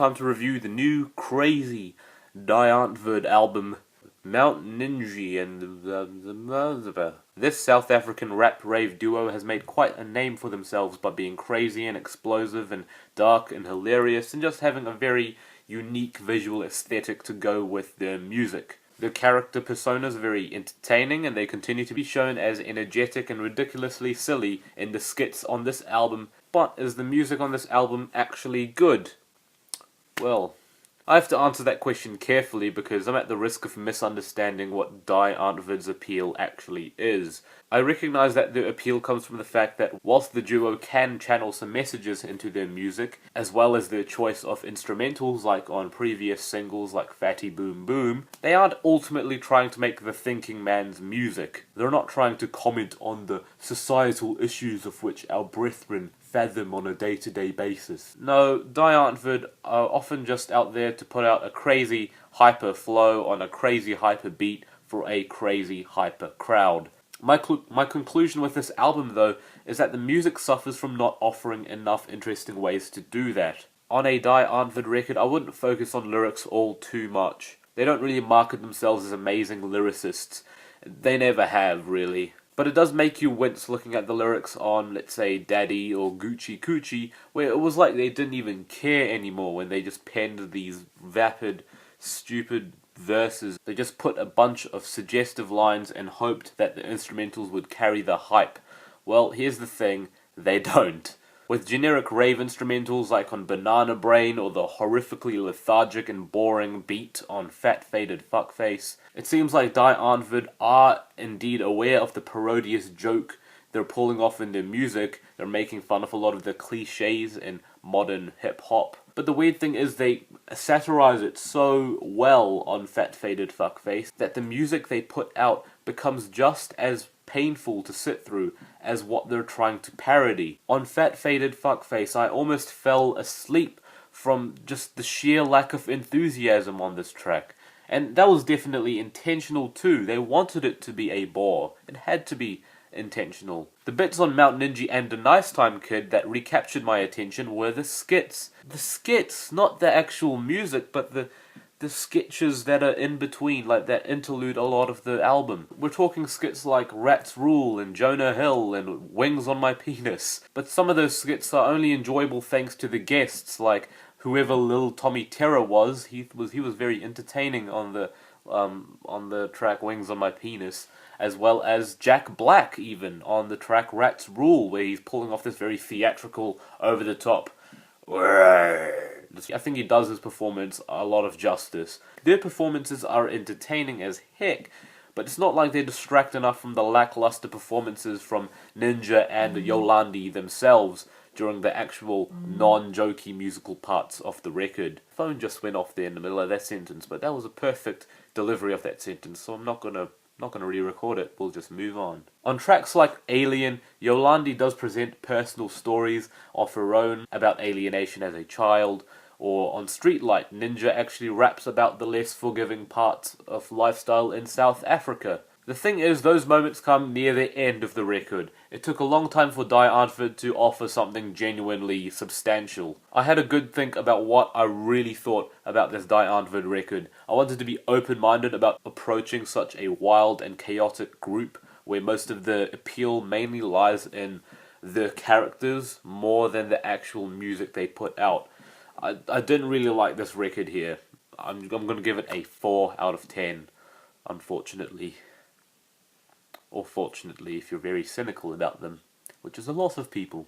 time to review the new crazy Die Antwoord album, Mount Ninji, and this South African rap rave duo has made quite a name for themselves by being crazy and explosive and dark and hilarious and just having a very unique visual aesthetic to go with their music. Their character personas are very entertaining, and they continue to be shown as energetic and ridiculously silly in the skits on this album. But is the music on this album actually good? Well, I have to answer that question carefully because I'm at the risk of misunderstanding what Die Antwoord's appeal actually is. I recognise that their appeal comes from the fact that whilst the duo can channel some messages into their music, as well as their choice of instrumentals like on previous singles like Fatty Boom Boom, they aren't ultimately trying to make the thinking man's music. They're not trying to comment on the societal issues of which our brethren fathom on a day-to-day basis. No, Die Antwoord are often just out there to put out a crazy hyper flow on a crazy hyper beat for a crazy hyper crowd. My conclusion with this album, though, is that the music suffers from not offering enough interesting ways to do that. On a Die Antwoord record, I wouldn't focus on lyrics all too much. They don't really market themselves as amazing lyricists. They never have, really. But it does make you wince looking at the lyrics on, let's say, Daddy or Coochie, where it was like they didn't even care anymore when they just penned these vapid, stupid verses. They just put a bunch of suggestive lines and hoped that the instrumentals would carry the hype. Well, here's the thing, they don't. With generic rave instrumentals like on Banana Brain or the horrifically lethargic and boring beat on Fat Faded Fuckface, it seems like Die Antwoord are indeed aware of the parodious joke they're pulling off in their music. They're making fun of a lot of the cliches in modern hip-hop. But the weird thing is they satirize it so well on Fat Faded Fuckface that the music they put out becomes just as painful to sit through as what they're trying to parody. On Fat Faded Fuckface, I almost fell asleep from just the sheer lack of enthusiasm on this track. And that was definitely intentional too. They wanted it to be a bore. It had to be intentional. The bits on Mount Ninji and The Nice Time Kid that recaptured my attention were the skits. The skits, not the actual music, but the sketches that are in between, like that interlude a lot of the album. We're talking skits like Rats Rule and Jonah Hill and Wings on My Penis. But some of those skits are only enjoyable thanks to the guests, like whoever Lil Tommy Terror was. He was very entertaining on the track Wings on My Penis, as well as Jack Black even on the track Rats Rule, where he's pulling off this very theatrical, over-the-top I think he does his performance a lot of justice. Their performances are entertaining as heck, but it's not like they distract enough from the lackluster performances from Ninja and Yolandi themselves during the actual non-jokey musical parts of the record. Phone just went off there in the middle of that sentence, but that was a perfect delivery of that sentence, so I'm not gonna re-record it, we'll just move on. On tracks like Alien, Yolandi does present personal stories of her own about alienation as a child, or on Streetlight, Ninja actually raps about the less forgiving parts of lifestyle in South Africa. The thing is, those moments come near the end of the record. It took a long time for Die Antwoord to offer something genuinely substantial. I had a good think about what I really thought about this Die Antwoord record. I wanted to be open-minded about approaching such a wild and chaotic group, where most of the appeal mainly lies in the characters more than the actual music they put out. I didn't really like this record here. I'm going to give it a 4 out of 10, unfortunately. Or fortunately, if you're very cynical about them, which is a lot of people.